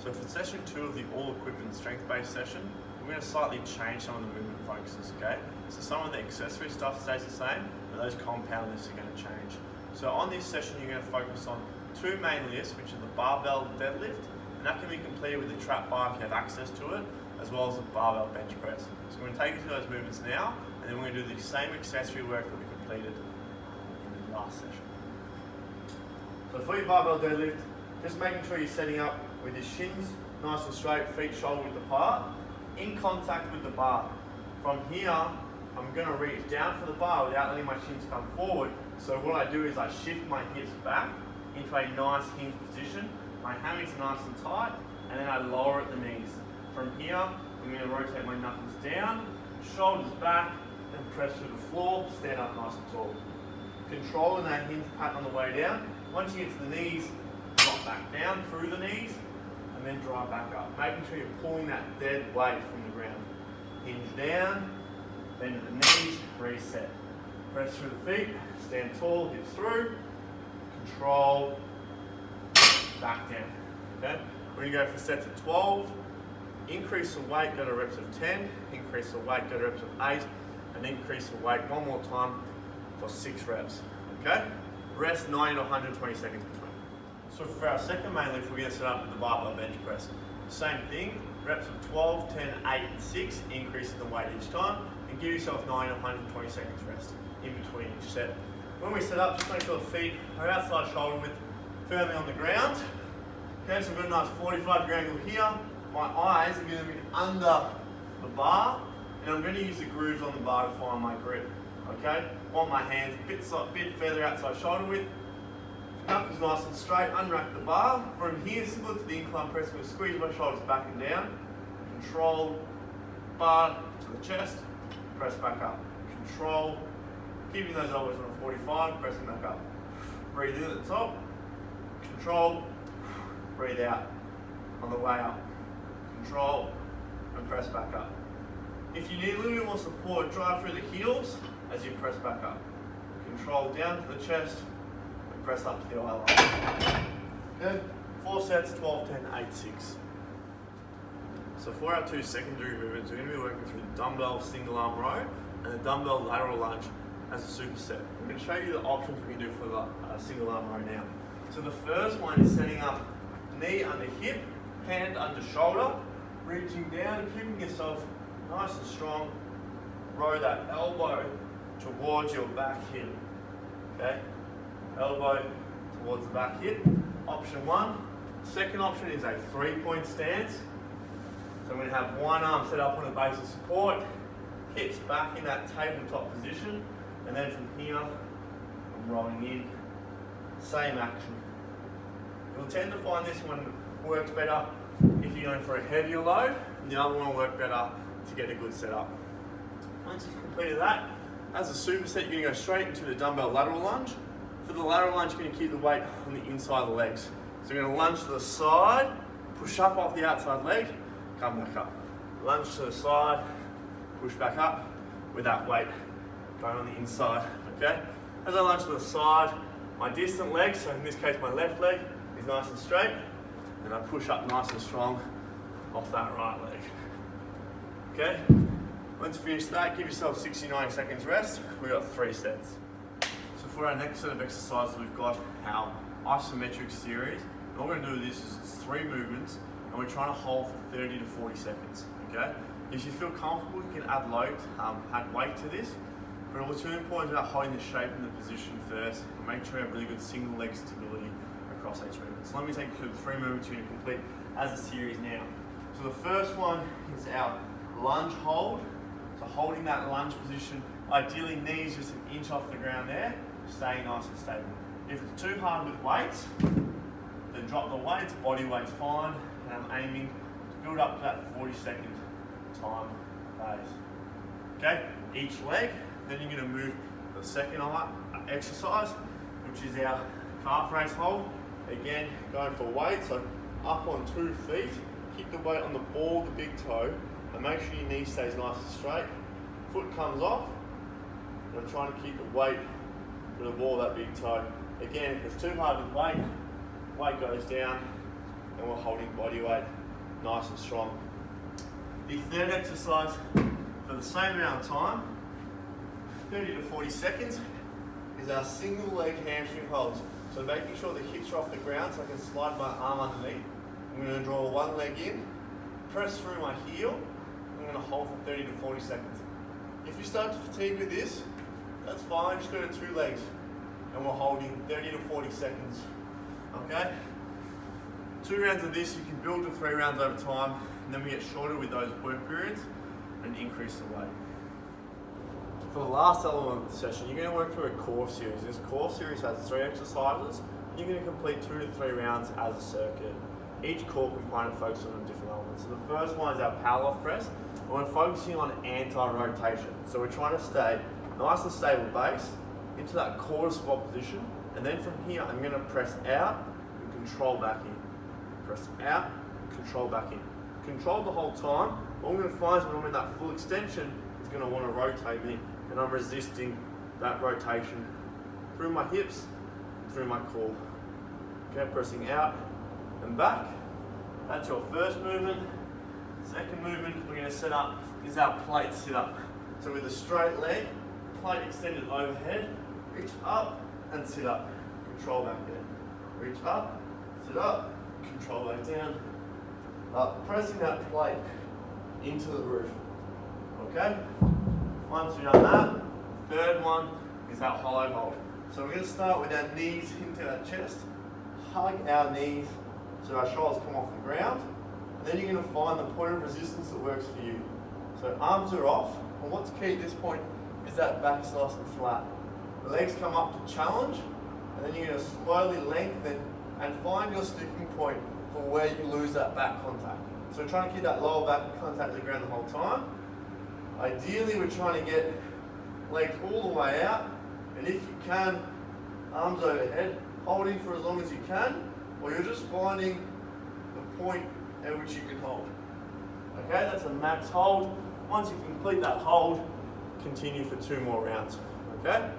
So for session 2 of the all equipment strength-based session, we're going to slightly change some of the movement focuses, okay? So some of the accessory stuff stays the same, but those compound lifts are going to change. So on this session, you're going to focus on 2 main lifts, which are the Barbell Deadlift, and that can be completed with the trap bar if you have access to it, as well as the barbell bench press. So we're going to take you through those movements now, and then we're going to do the same accessory work that we completed in the last session. So for your barbell deadlift, just making sure you're setting up with your shins nice and straight, feet shoulder width apart, in contact with the bar. From here, I'm going to reach down for the bar without letting my shins come forward. So what I do is I shift my hips back into a nice hinge position. My hammocks are nice and tight, and then I lower at the knees. From here, I'm going to rotate my knuckles down, shoulders back, and press through the floor, stand up nice and tall. Controlling that hinge pattern on the way down. Once you get to the knees, drop back down through the knees, and then drive back up. Making sure you're pulling that dead weight from the ground. Hinge down, bend at the knees, reset. Press through the feet, stand tall, hips through, control, back down. Okay? We're going to go for sets of 12. Increase the weight, go to reps of 10. Increase the weight, go to reps of 8. And increase the weight one more time for 6 reps. Okay? Rest 90 to 120 seconds between. So for our second main lift, we're going to set up with the barbell bench press. Same thing, reps of 12, 10, 8, and 6, increasing the weight each time, and give yourself 90 to 120 seconds rest in between each set. When we set up, just make sure the feet are outside shoulder width, firmly on the ground. Okay, so we've got a nice 45-degree angle here. My eyes are going to be under the bar, and I'm going to use the grooves on the bar to find my grip. Okay, want my hands a bit further outside shoulder width. Knuckles nice and straight, unwrap the bar. From here, similar to the incline press, I'm going to squeeze my shoulders back and down. Control, bar to the chest, press back up. Control, keeping those elbows on a 45, pressing back up. Breathe in at the top. Control, breathe out on the way up. Control, and press back up. If you need a little bit more support, drive through the heels as you press back up. Control down to the chest, and press up to the eye line. Good. 4 sets, 12, 10, 8, 6. So for our 2 secondary movements, we're going to be working through the dumbbell single arm row and the dumbbell lateral lunge as a superset. I'm going to show you the options we can do for the single arm row now. So the first one is setting up knee under hip, hand under shoulder, reaching down, keeping yourself nice and strong. Row that elbow towards your back hip. Okay? Elbow towards the back hip. Option 1. Second option is a 3-point stance. So I'm going to have one arm set up on a base of support, hips back in that tabletop position, and then from here, I'm rolling in. Same action. You'll tend to find this one works better if you're going for a heavier load, and the other one will work better to get a good setup. Once you've completed that, as a superset, you're going to go straight into the dumbbell lateral lunge. For the lateral lunge, you're going to keep the weight on the inside of the legs. So you're going to lunge to the side, push up off the outside leg, come back up. Lunge to the side, push back up with that weight going on the inside, okay? As I lunge to the side, my distant leg, so in this case my left leg, is nice and straight, and I push up nice and strong off that right leg. Okay? Once you finish that, give yourself 60-90 seconds rest. We've got 3 sets. So for our next set of exercises, we've got our isometric series. And what we're going to do with this is it's 3 movements, and we're trying to hold for 30 to 40 seconds. Okay? If you feel comfortable, you can add load, add weight to this. But what's really important is about holding the shape and the position first, and make sure you have really good single leg stability across each movement. So let me take you through the 3 movements you're going to complete as a series now. So the first one is our lunge hold. So holding that lunge position, ideally knees just an inch off the ground there, staying nice and stable. If it's too hard with weights, then drop the weights, body weight's fine, and I'm aiming to build up to that 40-second time phase. Okay, each leg, then you're going to move to the second exercise, which is our calf raise hold. Again, going for weight, so up on 2 feet, keep the weight on the ball of the big toe, and make sure your knee stays nice and straight. Foot comes off, and I'm trying to keep the weight with the ball of that big toe. Again, if it's too hard with weight goes down, and we're holding body weight nice and strong. The third exercise, for the same amount of time, 30 to 40 seconds, is our single leg hamstring holds. So making sure the hips are off the ground so I can slide my arm underneath. I'm going to draw one leg in, press through my heel, I'm going to hold for 30 to 40 seconds. If you start to fatigue with this, that's fine, just go to 2 legs. And we're holding 30 to 40 seconds, okay? 2 rounds of this, you can build to 3 rounds over time, and then we get shorter with those work periods and increase the weight. For the last element of the session, you're going to work through a core series. This core series has 3 exercises. You're going to complete 2 to 3 rounds as a circuit. Each core component focuses on a different element. So the first one is our Pallof press, and we're focusing on anti-rotation. So we're trying to stay nice and stable base into that quarter squat position, and then from here I'm going to press out and control back in. Press out, control back in. Control the whole time. What I'm going to find is when I'm in that full extension, it's going to want to rotate me, and I'm resisting that rotation through my hips, through my core. Okay, pressing out and back. That's your first movement. Second movement we're going to set up is our plate sit up. So with a straight leg, plate extended overhead, reach up and sit up. Control back down. Reach up, sit up, control back down. Pressing that plate into the roof. Okay? Once we've done that, third one is our hollow hold. So we're going to start with our knees into our chest, hug our knees so our shoulders come off the ground, and then you're going to find the point of resistance that works for you. So arms are off, and what's key at this point is that back's nice and flat. The legs come up to challenge, and then you're going to slowly lengthen and find your sticking point for where you lose that back contact. So we're trying to keep that lower back contact with the ground the whole time. Ideally, we're trying to get legs all the way out, and if you can, arms overhead, holding for as long as you can, or you're just finding the point at which you can hold. Okay, that's a max hold. Once you complete that hold, continue for 2 more rounds. Okay?